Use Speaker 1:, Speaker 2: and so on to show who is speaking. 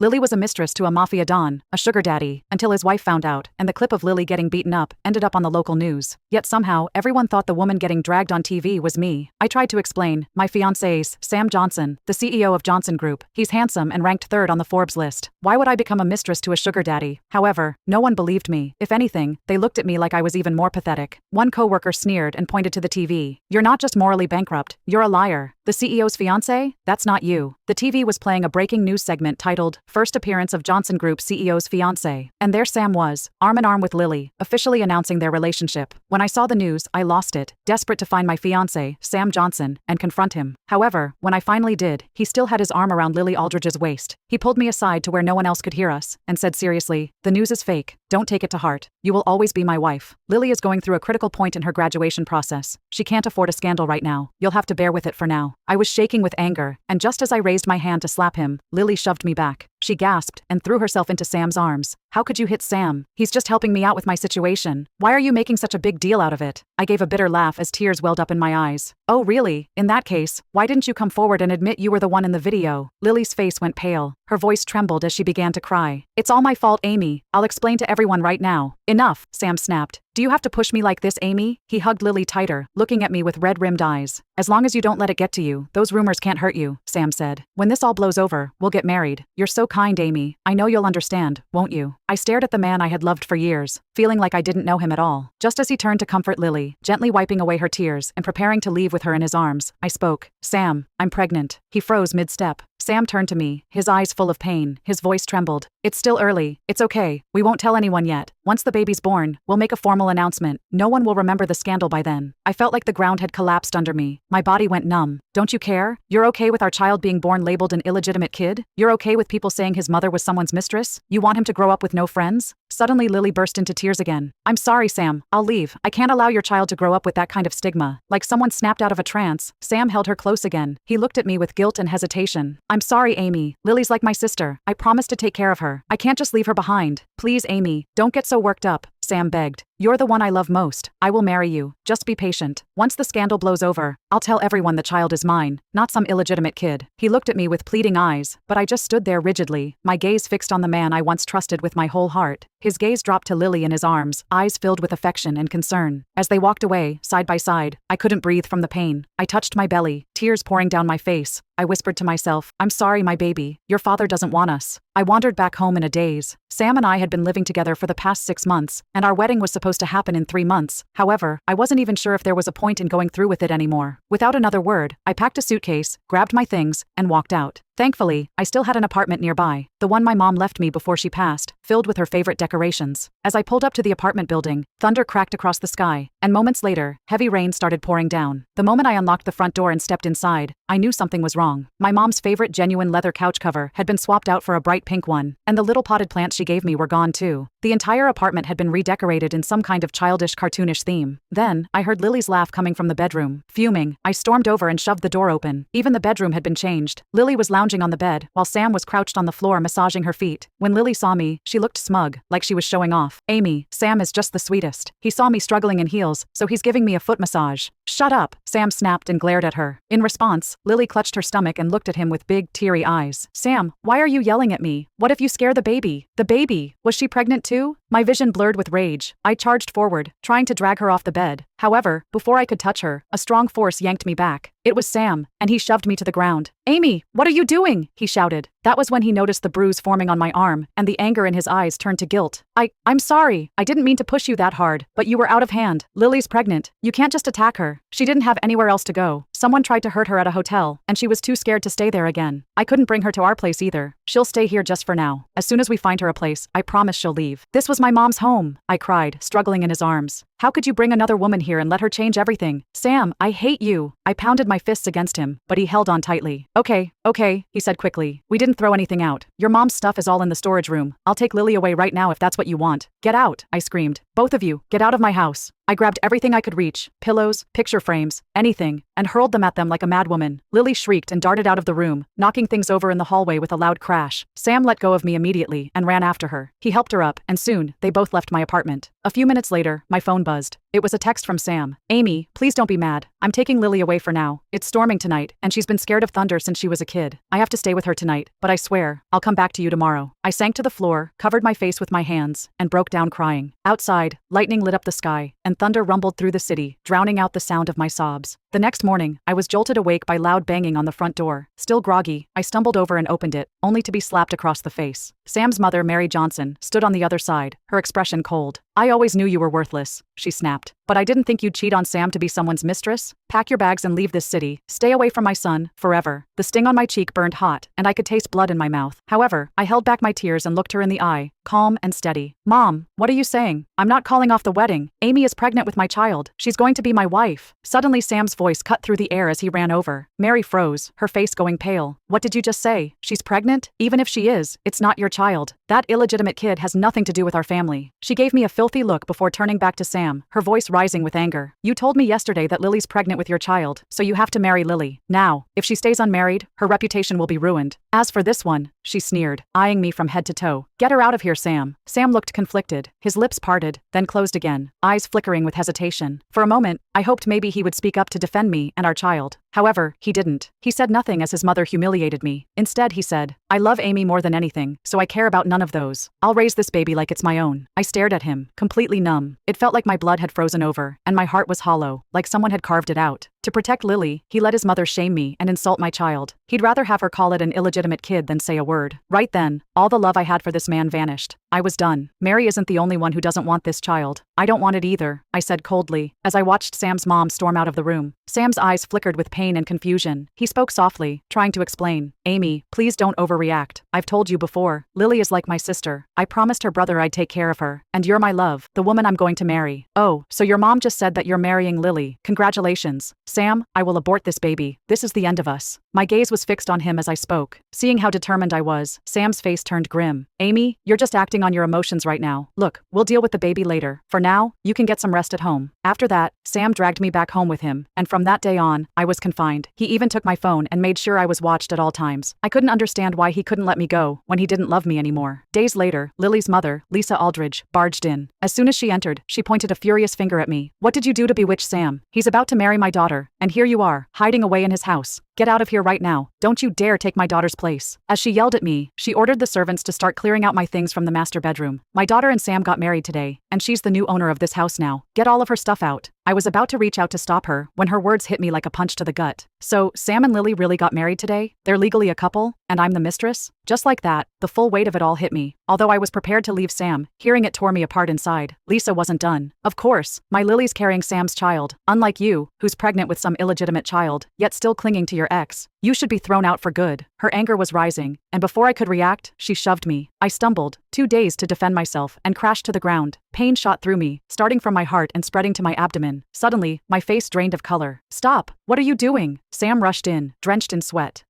Speaker 1: Lily was a mistress to a mafia don, a sugar daddy, until his wife found out, and the clip of Lily getting beaten up ended up on the local news. Yet somehow, everyone thought the woman getting dragged on TV was me. I tried to explain. My fiancé's Sam Johnson, the CEO of Johnson Group. He's handsome and ranked third on the Forbes list. Why would I become a mistress to a sugar daddy? However, no one believed me. If anything, they looked at me like I was even more pathetic. One coworker sneered and pointed to the TV. You're not just morally bankrupt, you're a liar. The CEO's fiancé? That's not you. The TV was playing a breaking news segment titled, First Appearance of Johnson Group CEO's Fiancé. And there Sam was, arm in arm with Lily, officially announcing their relationship. When I saw the news, I lost it, desperate to find my fiancé, Sam Johnson, and confront him. However, when I finally did, he still had his arm around Lily Aldridge's waist. He pulled me aside to where no one else could hear us, and said seriously, the news is fake. Don't take it to heart. You will always be my wife. Lily is going through a critical point in her graduation process. She can't afford a scandal right now. You'll have to bear with it for now. I was shaking with anger, and just as I raised my hand to slap him, Lily shoved me back. She gasped and threw herself into Sam's arms. How could you hit Sam? He's just helping me out with my situation. Why are you making such a big deal out of it? I gave a bitter laugh as tears welled up in my eyes. Oh really? In that case, why didn't you come forward and admit you were the one in the video? Lily's face went pale. Her voice trembled as she began to cry. It's all my fault, Amy. I'll explain to everyone right now. Enough, Sam snapped. Do you have to push me like this, Amy? He hugged Lily tighter, looking at me with red-rimmed eyes. As long as you don't let it get to you, those rumors can't hurt you, Sam said. When this all blows over, we'll get married. You're so kind, Amy. I know you'll understand, won't you? I stared at the man I had loved for years, feeling like I didn't know him at all. Just as he turned to comfort Lily, gently wiping away her tears and preparing to leave with her in his arms, I spoke. Sam, I'm pregnant. He froze mid-step. Sam turned to me, his eyes full of pain, his voice trembled. It's still early. It's okay. We won't tell anyone yet. Once the baby's born, we'll make a formal announcement. No one will remember the scandal by then. I felt like the ground had collapsed under me. My body went numb. Don't you care? You're okay with our child being born labeled an illegitimate kid? You're okay with people saying his mother was someone's mistress? You want him to grow up with no friends? Suddenly Lily burst into tears again. I'm sorry, Sam. I'll leave. I can't allow your child to grow up with that kind of stigma. Like someone snapped out of a trance, Sam held her close again. He looked at me with guilt and hesitation. I'm sorry, Amy. Lily's like my sister. I promise to take care of her. I can't just leave her behind. Please, Amy, don't get so worked up, Sam begged. You're the one I love most. I will marry you. Just be patient. Once the scandal blows over, I'll tell everyone the child is mine, not some illegitimate kid. He looked at me with pleading eyes, but I just stood there rigidly, my gaze fixed on the man I once trusted with my whole heart. His gaze dropped to Lily in his arms, eyes filled with affection and concern. As they walked away, side by side, I couldn't breathe from the pain. I touched my belly, tears pouring down my face. I whispered to myself, I'm sorry, my baby. Your father doesn't want us. I wandered back home in a daze. Sam and I had been living together for the past 6 months, and our wedding was supposed to happen in 3 months. However, I wasn't even sure if there was a point in going through with it anymore. Without another word, I packed a suitcase, grabbed my things, and walked out. Thankfully, I still had an apartment nearby, the one my mom left me before she passed, filled with her favorite decorations. As I pulled up to the apartment building, thunder cracked across the sky, and moments later, heavy rain started pouring down. The moment I unlocked the front door and stepped inside, I knew something was wrong. My mom's favorite genuine leather couch cover had been swapped out for a bright pink one, and the little potted plants she gave me were gone too. The entire apartment had been redecorated in some kind of childish, cartoonish theme. Then, I heard Lily's laugh coming from the bedroom. Fuming, I stormed over and shoved the door open. Even the bedroom had been changed. Lily was lounging on the bed, while Sam was crouched on the floor massaging her feet. When Lily saw me, she looked smug, like she was showing off. Amy, Sam is just the sweetest. He saw me struggling in heels, so he's giving me a foot massage. Shut up, Sam snapped and glared at her. In response, Lily clutched her stomach and looked at him with big, teary eyes. Sam, why are you yelling at me? What if you scare the baby? The baby? Was she pregnant too? My vision blurred with rage. I charged forward, trying to drag her off the bed. However, before I could touch her, a strong force yanked me back. It was Sam, and he shoved me to the ground. Amy, what are you doing? He shouted. That was when he noticed the bruise forming on my arm, and the anger in his eyes turned to guilt. I'm sorry. I didn't mean to push you that hard, but you were out of hand. Lily's pregnant. You can't just attack her. She didn't have anywhere else to go. Someone tried to hurt her at a hotel, and she was too scared to stay there again. I couldn't bring her to our place either. She'll stay here just for now. As soon as we find her a place, I promise she'll leave. This was my mom's home, I cried, struggling in his arms. How could you bring another woman here and let her change everything? Sam, I hate you. I pounded my fists against him, but he held on tightly. Okay, he said quickly. We didn't throw anything out. Your mom's stuff is all in the storage room. I'll take Lily away right now if that's what you want. Get out, I screamed. Both of you, get out of my house. I grabbed everything I could reach, pillows, picture frames, anything, and hurled them at them like a madwoman. Lily shrieked and darted out of the room, knocking things over in the hallway with a loud crash. Sam let go of me immediately and ran after her. He helped her up, and soon, they both left my apartment. A few minutes later, my phone buzzed. It was a text from Sam. Amy, please don't be mad. I'm taking Lily away for now. It's storming tonight, and she's been scared of thunder since she was a kid. I have to stay with her tonight, but I swear, I'll come back to you tomorrow. I sank to the floor, covered my face with my hands, and broke down crying. Outside, lightning lit up the sky, and thunder rumbled through the city, drowning out the sound of my sobs. The next morning, I was jolted awake by loud banging on the front door. Still groggy, I stumbled over and opened it, only to be slapped across the face. Sam's mother, Mary Johnson, stood on the other side, her expression cold. I always knew you were worthless, she snapped. But I didn't think you'd cheat on Sam to be someone's mistress. Pack your bags and leave this city. Stay away from my son, forever. The sting on my cheek burned hot, and I could taste blood in my mouth. However, I held back my tears and looked her in the eye, calm and steady. Mom, what are you saying? I'm not calling off the wedding. Amy is pregnant with my child. She's going to be my wife. Suddenly Sam's voice cut through the air as he ran over. Mary froze, her face going pale. What did you just say? She's pregnant? Even if she is, it's not your child. That illegitimate kid has nothing to do with our family. She gave me a filthy look before turning back to Sam, her voice rising with anger. You told me yesterday that Lily's pregnant with your child, so you have to marry Lily. Now, if she stays unmarried, her reputation will be ruined. As for this one, she sneered, eyeing me from head to toe. Get her out of here, Sam. Sam looked conflicted, his lips parted, then closed again, eyes flickering with hesitation. For a moment, I hoped maybe he would speak up to defend me and our child. However, he didn't. He said nothing as his mother humiliated me. Instead, he said, I love Amy more than anything, so I care about none of those. I'll raise this baby like it's my own. I stared at him, completely numb. It felt like my blood had frozen over, and my heart was hollow, like someone had carved it out. To protect Lily, he let his mother shame me and insult my child. He'd rather have her call it an illegitimate kid than say a word. Right then, all the love I had for this man vanished. I was done. Mary isn't the only one who doesn't want this child. I don't want it either, I said coldly, as I watched Sam's mom storm out of the room. Sam's eyes flickered with pain and confusion. He spoke softly, trying to explain. Amy, please don't overreact. I've told you before, Lily is like my sister. I promised her brother I'd take care of her, and you're my love, the woman I'm going to marry. Oh, so your mom just said that you're marrying Lily. Congratulations. Sam, I will abort this baby. This is the end of us. My gaze was fixed on him as I spoke. Seeing how determined I was, Sam's face turned grim. Amy, you're just acting on your emotions right now. Look, we'll deal with the baby later. For now, you can get some rest at home. After that, Sam dragged me back home with him, and from that day on, I was confined. He even took my phone and made sure I was watched at all times. I couldn't understand why he couldn't let me go when he didn't love me anymore. Days later, Lily's mother, Lisa Aldridge, barged in. As soon as she entered, she pointed a furious finger at me. What did you do to bewitch Sam? He's about to marry my daughter, and here you are, hiding away in his house. Get out of here right now. Don't you dare take my daughter's place. As she yelled at me, she ordered the servants to start clearing out my things from the master bedroom. My daughter and Sam got married today, and she's the new owner of this house now. Get all of her stuff out. I was about to reach out to stop her when her words hit me like a punch to the gut. So, Sam and Lily really got married today? They're legally a couple, and I'm the mistress? Just like that, the full weight of it all hit me. Although I was prepared to leave Sam, hearing it tore me apart inside. Lisa wasn't done. Of course, my Lily's carrying Sam's child, unlike you, who's pregnant with some illegitimate child, yet still clinging to your ex. You should be thrown out for good. Her anger was rising, and before I could react, she shoved me. I stumbled, too dazed to defend myself, and crashed to the ground. Pain shot through me, starting from my heart and spreading to my abdomen. Suddenly, my face drained of color. Stop! What are you doing? Sam rushed in, drenched in sweat.